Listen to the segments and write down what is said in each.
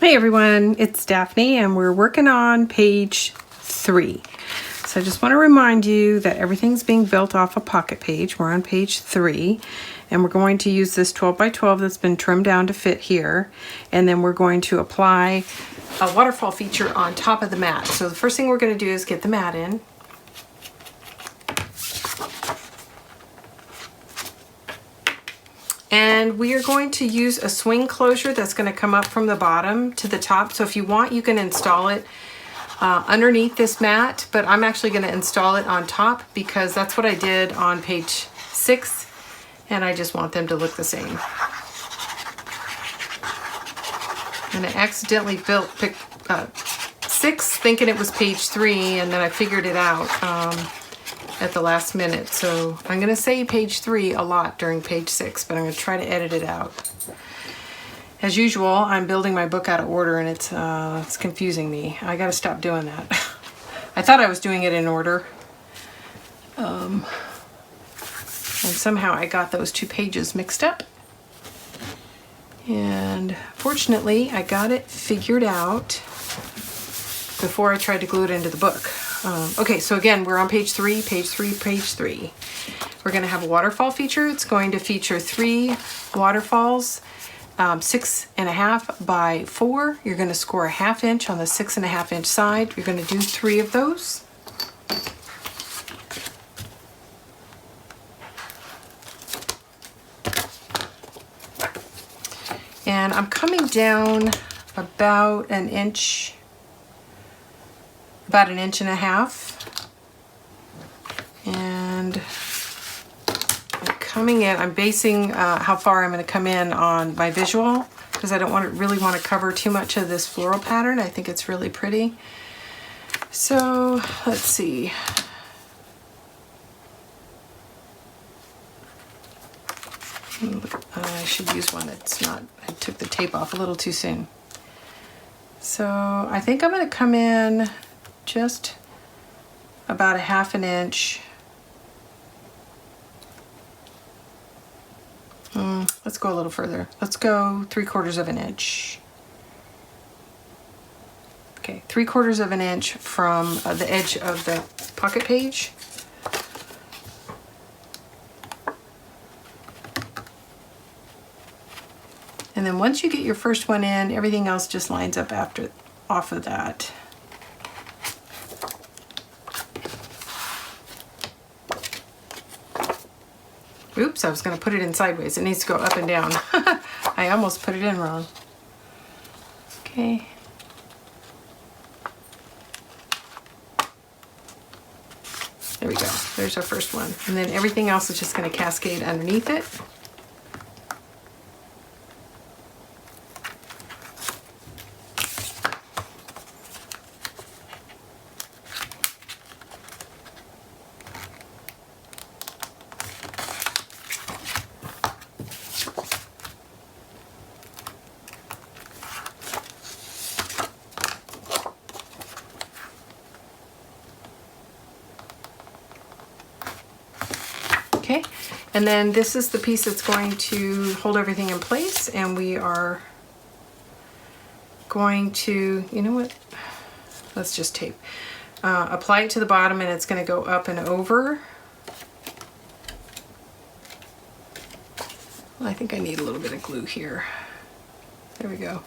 Hey everyone, it's Daphne and we're working on page 3. So I just want to remind you that everything's being built off a pocket page. We're on page 3 and we're going to use this 12 by 12 that's been trimmed down to fit here, and then we're going to apply a waterfall feature on top of the mat. So the first thing we're going to do is get the mat in. And we are going to use a swing closure that's going to come up from the bottom to the top. So if you want, you can install it underneath this mat, but I'm actually going to install it on top because that's what I did on page 6, and I just want them to look the same. And I accidentally picked 6 thinking it was page 3, and then I figured it out at the last minute. So I'm going to say page 3 a lot during page 6, but I'm going to try to edit it out. As usual, I'm building my book out of order, and it's confusing me. I got to stop doing that. I thought I was doing it in order. And somehow I got those 2 pages mixed up. And fortunately, I got it figured out before I tried to glue it into the book. Okay, so again, we're on page 3, page 3, page 3. We're going to have a waterfall feature. It's going to feature 3 waterfalls, 6.5 by 4. You're going to score a 1/2 inch on the 6.5 inch side. You're going to do 3 of those. And I'm coming down about an inch. About 1.5 inches. And I'm coming in, I'm basing how far I'm going to come in on my visual, because I don't really want to cover too much of this floral pattern. I think it's really pretty. So let's see. I should use one that's not, I took the tape off a little too soon. So I think I'm going to come in just about 1/2 inch. Let's go a little further. Let's go 3/4 inch. Okay, 3/4 inch from the edge of the pocket page. And then once you get your first one in, everything else just lines up off of that. Oops, I was going to put it in sideways. It needs to go up and down. I almost put it in wrong. Okay. There we go. There's our first one. And then everything else is just going to cascade underneath it. Okay, and then this is the piece that's going to hold everything in place, and we are going to, you know what, let's just tape. Apply it to the bottom, and it's going to go up and over. Well, I think I need a little bit of glue here. There we go.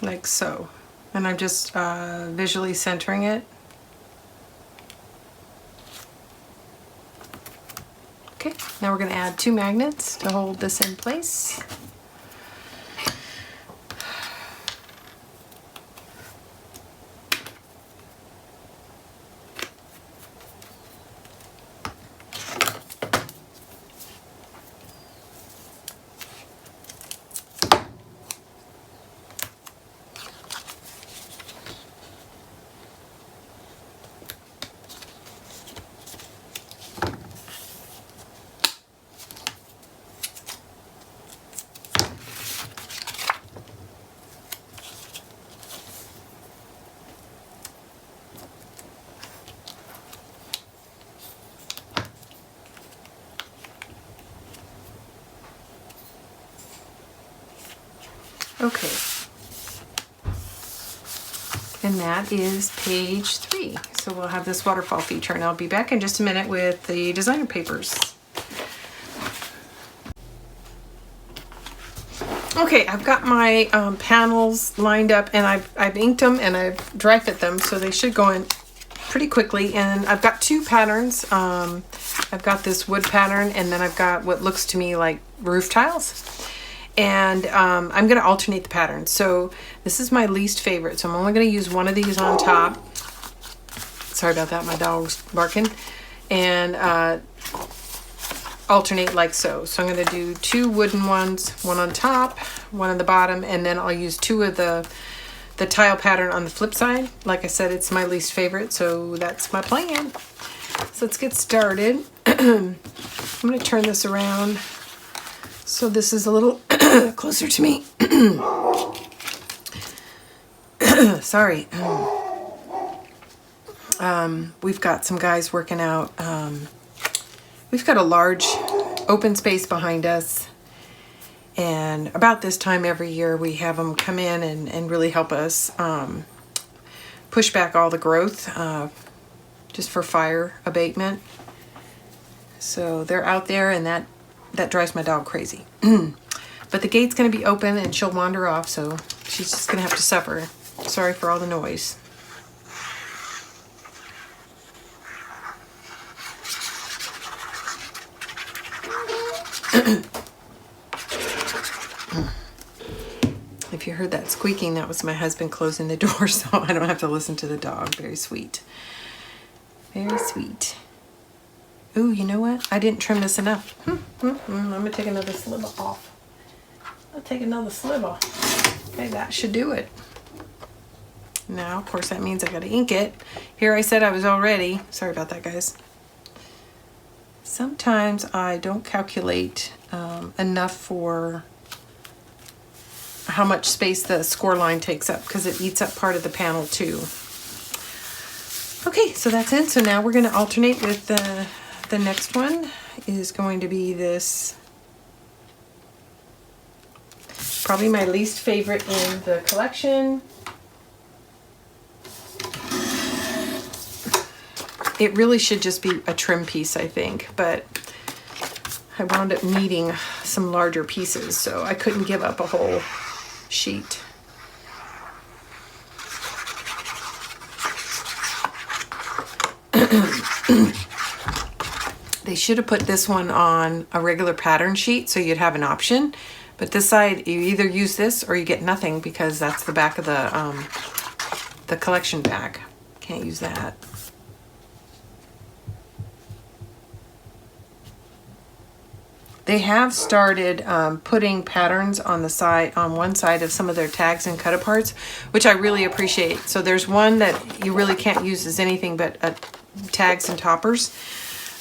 Like so. And I'm just visually centering it. Okay, now we're going to add 2 magnets to hold this in place. Okay. And that is page 3. So we'll have this waterfall feature, and I'll be back in just a minute with the designer papers. Okay, I've got my panels lined up, and I've inked them and I've dry fit them, so they should go in pretty quickly. And I've got 2 patterns. I've got this wood pattern, and then I've got what looks to me like roof tiles. And I'm going to alternate the patterns. So this is my least favorite, so I'm only going to use one of these on top. Sorry about that, my dog's barking. And alternate like so. So I'm going to do 2 wooden ones, one on top, one on the bottom, and then I'll use 2 of the tile pattern on the flip side. Like I said, it's my least favorite, so that's my plan. So let's get started. I'm going to turn this around so this is a little closer to me. Sorry. We've got some guys working out. We've got a large open space behind us, and about this time every year we have them come in and really help us push back all the growth just for fire abatement. So they're out there, and that drives my dog crazy. But the gate's going to be open and she'll wander off, so she's just going to have to suffer. Sorry for all the noise. If you heard that squeaking, that was my husband closing the door, so I don't have to listen to the dog. Very sweet. Very sweet. Ooh, you know what? I didn't trim this enough. I'm going to take another sliver off. I'll take another sliver. Okay, that should do it. Now, of course, that means I got to ink it. Here I said I was all ready. Sorry about that, guys. Sometimes I don't calculate enough for how much space the score line takes up, because it eats up part of the panel too. Okay, so that's it. So now we're going to alternate with the next one is going to be this, probably my least favorite in the collection. It really should just be a trim piece, I think, but I wound up needing some larger pieces, so I couldn't give up a whole sheet. They should have put this one on a regular pattern sheet so you'd have an option, but this side you either use this or you get nothing, because that's the back of the collection bag. Can't use that. They have started putting patterns on the side, on one side of some of their tags and cut aparts, which I really appreciate. So there's one that you really can't use as anything but tags and toppers.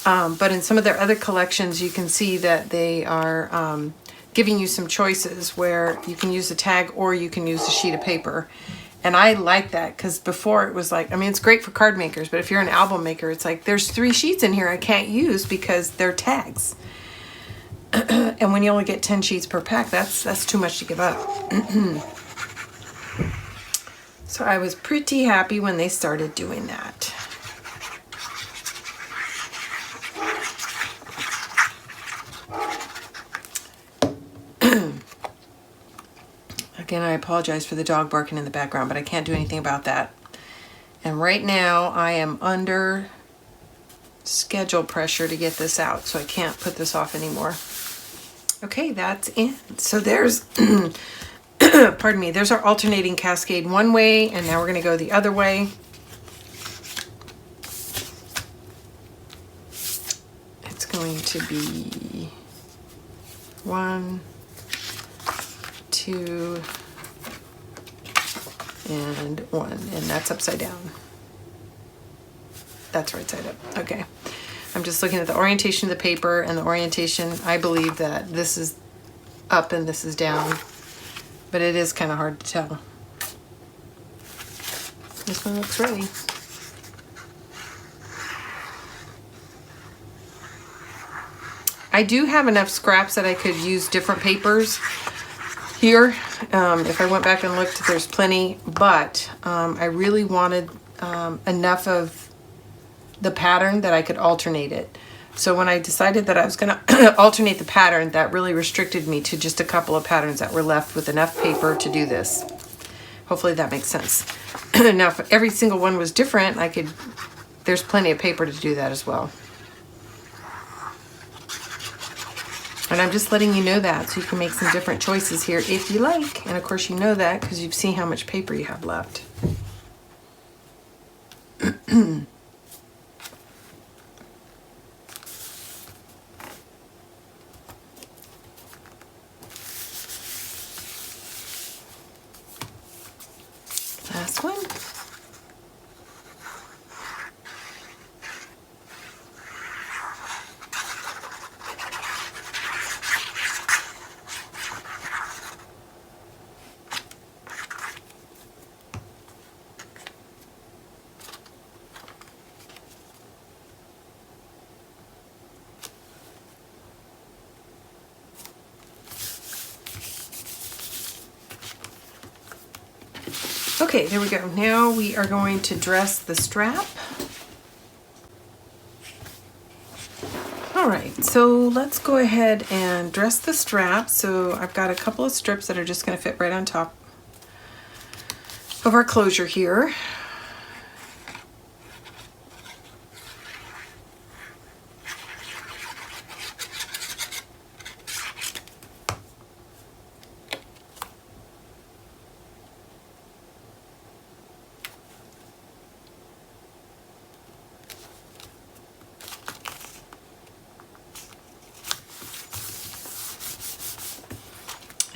But in some of their other collections, you can see that they are giving you some choices where you can use a tag or you can use a sheet of paper. And I like that, because before it was like, I mean, it's great for card makers, but if you're an album maker, it's like, there's 3 sheets in here I can't use because they're tags. And when you only get 10 sheets per pack, that's too much to give up. So I was pretty happy when they started doing that. Again, I apologize for the dog barking in the background, but I can't do anything about that. And right now I am under schedule pressure to get this out, so I can't put this off anymore. Okay, that's in. So there's, pardon me, there's our alternating cascade one way, and now we're going to go the other way. It's going to be 1, 2, and 1, and that's upside down. That's right side up. Okay. I'm just looking at the orientation of the paper and the orientation. I believe that this is up and this is down, but it is kind of hard to tell. This one looks ready. I do have enough scraps that I could use different papers here If I went back and looked, there's plenty, but I really wanted enough of the pattern that I could alternate it. So when I decided that I was going to alternate the pattern, that really restricted me to just a couple of patterns that were left with enough paper to do this. Hopefully that makes sense. Now, if every single one was different, there's plenty of paper to do that as well. And I'm just letting you know that so you can make some different choices here if you like. And of course you know that because you've seen how much paper you have left. Last one. Okay, there we go. Now we are going to dress the strap. All right, so let's go ahead and dress the strap. So I've got a couple of strips that are just going to fit right on top of our closure here.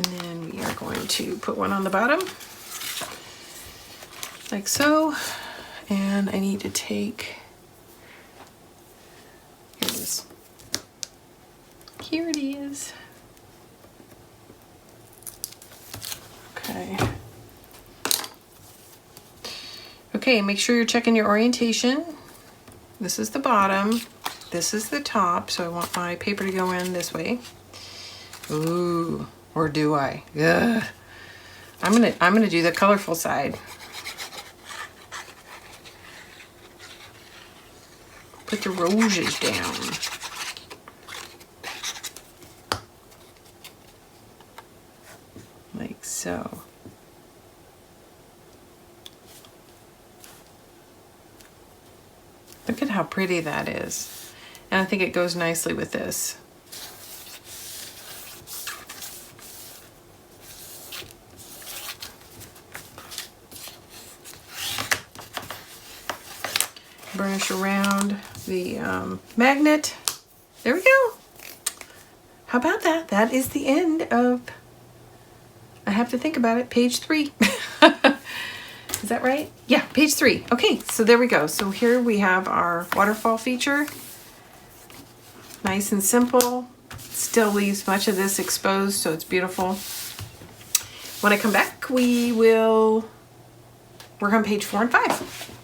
And then we are going to put one on the bottom, like so. And I need to take, here it is. Here it is. Okay. Okay, make sure you're checking your orientation. This is the bottom, this is the top, so I want my paper to go in this way. Ooh. Or do I? Ugh. I'm gonna do the colorful side. Put the roses down. Like so. Look at how pretty that is. And I think it goes nicely with this. Burnish around the magnet. There we go. How about that? That is the end of, I have to think about it, page 3. Is that right? Yeah, page 3. Okay, so there we go. So here we have our waterfall feature. Nice and simple. Still leaves much of this exposed, so it's beautiful. When I come back, we will work on page 4 and 5.